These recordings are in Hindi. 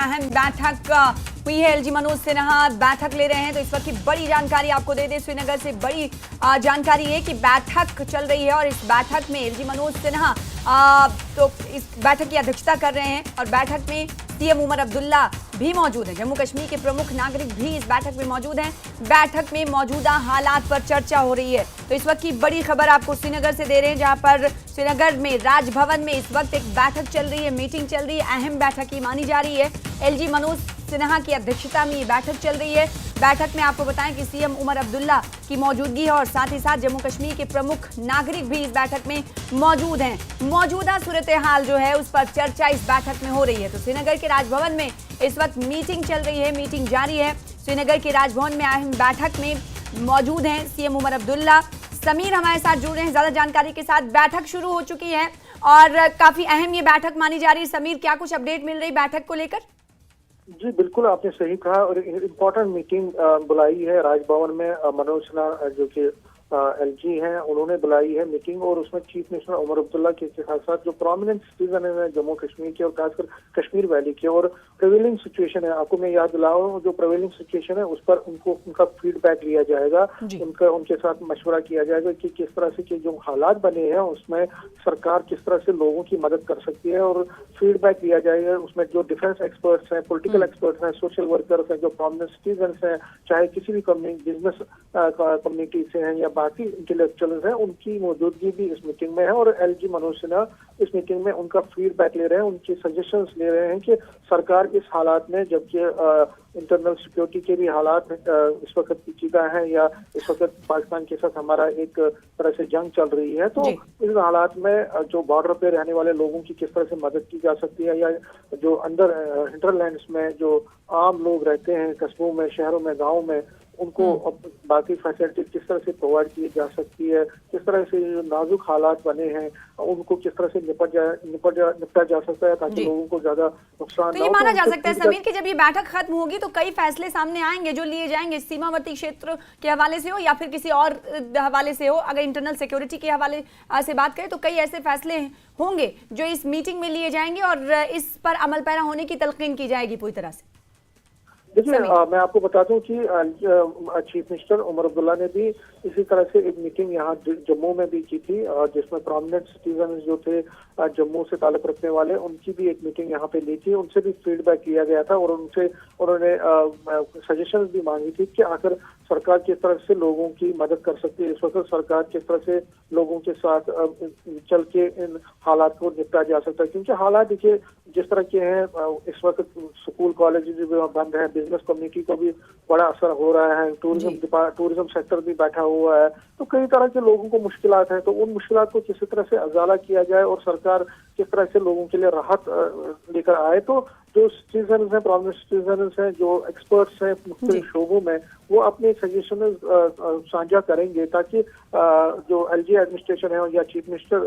अहम बैठक हुई है। एलजी मनोज सिन्हा बैठक ले रहे हैं, तो इस वक्त की बड़ी जानकारी आपको दे दें। श्रीनगर से बड़ी जानकारी है कि बैठक चल रही है और इस बैठक में एलजी मनोज सिन्हा तो इस बैठक की अध्यक्षता कर रहे हैं और बैठक में सीएम उमर अब्दुल्ला भी मौजूद हैं। जम्मू कश्मीर के प्रमुख नागरिक भी इस बैठक में मौजूद हैं। बैठक में मौजूदा हालात पर चर्चा हो रही है। तो इस वक्त की बड़ी खबर आपको श्रीनगर से दे रहे हैं, जहां पर श्रीनगर में राजभवन में इस वक्त एक बैठक चल रही है, मीटिंग चल रही है, अहम बैठक ही मानी जा रही है। एलजी मनोज सिन्हा की अध्यक्षता में ये बैठक चल रही है। बैठक में आपको बताएं कि सीएम उमर अब्दुल्ला की मौजूदगी है और साथ ही साथ जम्मू कश्मीर के प्रमुख नागरिक भी इस बैठक में मौजूद हैं। मौजूदा सूरत हाल जो है उस पर चर्चा इस बैठक में हो रही है। तो श्रीनगर के राजभवन में इस वक्त मीटिंग चल रही है, मीटिंग जारी है। श्रीनगर के राजभवन में अहम बैठक में मौजूद हैं सीएम उमर अब्दुल्ला। समीर हमारे साथ जुड़ रहे हैं ज्यादा जानकारी के साथ। बैठक शुरू हो चुकी है और काफी अहम ये बैठक मानी जा रही है। समीर, क्या कुछ अपडेट मिल रही बैठक को लेकर? जी बिल्कुल, आपने सही कहा और इम्पोर्टेंट मीटिंग बुलाई है राजभवन में। मनोज सिन्हा जो कि एलजी हैं, उन्होंने बुलाई है मीटिंग और उसमें चीफ मिनिस्टर उमर अब्दुल्ला के साथ साथ जो प्रोमिनेंट सिटीजन है जम्मू कश्मीर के और खासकर कश्मीर वैली के और प्रिवेलिंग सिचुएशन है, आपको मैं याद दिलाऊं, जो प्रिवेलिंग सिचुएशन है उस पर उनका फीडबैक लिया जाएगा, उनके साथ मशवरा किया जाएगा कि किस तरह से कि जो हालात बने हैं उसमें सरकार किस तरह से लोगों की मदद कर सकती है और फीडबैक लिया जाएगा। उसमें जो डिफेंस एक्सपर्ट्स हैं, पॉलिटिकल एक्सपर्ट्स हैं, सोशल वर्कर्स हैं, जो प्रोमिनेंट सिटीजन हैं, चाहे किसी भी बिजनेस कम्युनिटी से हैं या बाकी इंटेलेक्चुअल्स हैं, उनकी मौजूदगी भी इस मीटिंग में है। और एलजी मनोज सिन्हा इस मीटिंग में उनका फीडबैक ले रहे हैं, उनकी सजेशंस ले रहे हैं कि सरकार इस हालात में, जबकि इंटरनल सिक्योरिटी के भी हालात इस वक्त पेचीदा हैं या इस वक्त पाकिस्तान के साथ हमारा एक तरह से जंग चल रही है, तो इस हालात में जो बॉर्डर पे रहने वाले लोगों की किस तरह से मदद की जा सकती है या जो अंदर हिंटरलैंड्स में जो आम लोग रहते हैं, कस्बों में, शहरों में, गाँव में, उनको बाकी फैसिलिटी किस तरह से प्रोवाइड की जा सकती है, किस तरह से जो नाजुक हालात बने हैं उनको किस तरह से निपटा जा सकता है ताकि लोगों को ज्यादा नुकसान तो ये माना जा सकता है समीर कि जब ये बैठक खत्म होगी तो कई फैसले सामने आएंगे जो लिए जाएंगे सीमावर्ती क्षेत्र के हवाले से हो या फिर किसी और हवाले से हो। अगर इंटरनल सिक्योरिटी के हवाले से बात करें तो कई ऐसे फैसले होंगे जो इस मीटिंग में लिए जाएंगे और इस पर अमल पैरा होने की तलकीन की जाएगी पूरी तरह से। देखिए, मैं आपको बता दूं कि चीफ मिनिस्टर उमर अब्दुल्ला ने भी इसी तरह से एक मीटिंग यहाँ जम्मू में भी की थी, जिसमें प्रोमिनेंट सिटीजन जो थे जम्मू से ताल्लुक रखने वाले, उनकी भी एक मीटिंग यहाँ पे ली थी। उनसे भी फीडबैक लिया गया था और उन्होंने सजेशंस भी मांगी थी कि आखिर सरकार किस तरह से लोगों की मदद कर सकती है, इस वक्त सरकार किस तरह से लोगों के साथ चल के इन हालात को निपटा जा सकता है। क्योंकि हालात देखिए जिस तरह के हैं, इस वक्त स्कूल कॉलेज भी बंद है, बिजनेस कम्युनिटी को भी बड़ा असर हो रहा है, टूरिज्म सेक्टर भी बैठा हुआ है, तो कई तरह के लोगों को मुश्किलात हैं। तो उन मुश्किलात को किसी तरह से अजाला किया जाए और सरकार किस तरह से लोगों के लिए राहत लेकर आए। तो जो सिटीजन हैं, प्रोमिनेंट सिटीजन हैं, जो एक्सपर्ट्स हैं मुख्तलिफ शोबों में, वो अपने सजेशन साझा करेंगे ताकि जो एलजी एडमिनिस्ट्रेशन है या चीफ मिनिस्टर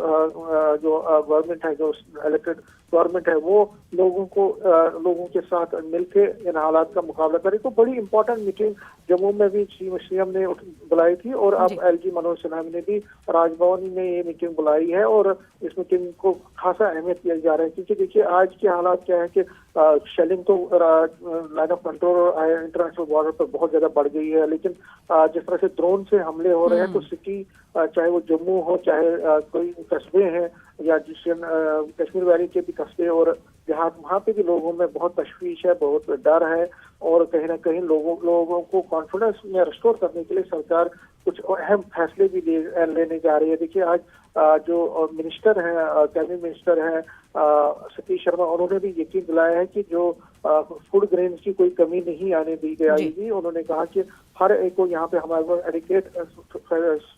जो गवर्नमेंट है, जो इलेक्टेड गवर्नमेंट है, वो लोगों के साथ मिलकर इन हालात का मुकाबला करे। तो बड़ी इंपॉर्टेंट मीटिंग जम्मू में भी सीएम ने बुलाई थी और अब एलजी मनोज सिन्हा ने भी राजभवन में ये मीटिंग बुलाई है और इस मीटिंग को खासा अहमियत दिया जा रहा है। क्योंकि देखिए आज के हालात क्या है कि शेलिंग तो लाइन ऑफ कंट्रोल और इंटरनेशनल बॉर्डर पर बहुत ज्यादा बढ़ गई है, लेकिन जिस तरह से ड्रोन से हमले हो रहे हैं तो सिटी, चाहे वो जम्मू हो, चाहे कोई कस्बे हैं या जिस कश्मीर वैली के भी कस्बे और देहात, वहाँ पे भी लोगों में बहुत तशवीश है, बहुत डर है और कहीं ना कहीं लोगों को कॉन्फिडेंस में रिस्टोर करने के लिए सरकार कुछ अहम फैसले भी लेने जा रही है। देखिए आज जो मिनिस्टर हैं, कैबिनेट मिनिस्टर हैं सतीश शर्मा, उन्होंने भी यकीन दिलाया है कि जो फूड ग्रेन्स की कोई कमी नहीं आने दी जाएगी। उन्होंने कहा कि हर एक को यहाँ पे हमारे पास एडिक्वेट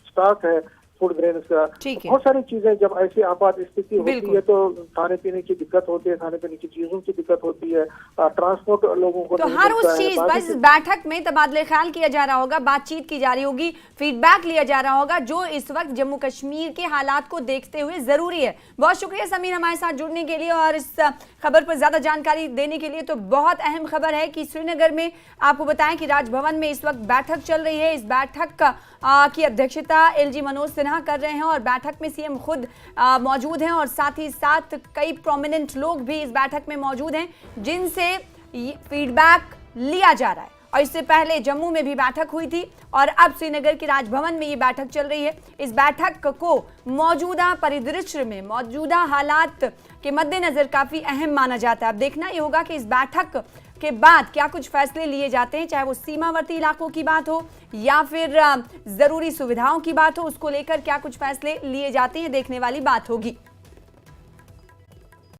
स्टॉक है फूड ग्रेन्स का। बहुत सारी चीजें जब ऐसी आपात स्थिति होती है तो खाने पीने की दिक्कत होती है, खाने पीने की चीजों की दिक्कत होती है, ट्रांसपोर्ट लोगों को तो हर उस चीज बस बैठक में तबादले ख्याल किया जा रहा होगा, बातचीत की जा रही होगी, फीडबैक लिया जा रहा होगा जो इस वक्त जम्मू कश्मीर के हालात को देखते हुए जरूरी है। बहुत शुक्रिया समीर हमारे साथ जुड़ने के लिए और इस खबर पर ज्यादा जानकारी देने के लिए। तो बहुत अहम खबर है कि श्रीनगर में आपको बताएं कि राजभवन में इस वक्त बैठक चल रही है। इस बैठक की अध्यक्षता एलजी मनोज सिन्हा कर रहे हैं और बैठक में सीएम खुद मौजूद हैं और साथ ही साथ कई प्रोमिनेंट लोग भी इस बैठक में मौजूद हैं जिनसे फीडबैक लिया जा रहा है। और इससे पहले जम्मू में भी बैठक हुई थी और अब श्रीनगर के राजभवन में ये बैठक चल रही है। इस बैठक को मौजूदा परिदृश्य में, मौजूदा हालात के मद्देनजर काफी अहम माना जाता है। अब देखना ये होगा कि इस बैठक के बाद क्या कुछ फैसले लिए जाते हैं, चाहे वो सीमावर्ती इलाकों की बात हो या फिर जरूरी सुविधाओं की बात हो, उसको लेकर क्या कुछ फैसले लिए जाते हैं, देखने वाली बात होगी।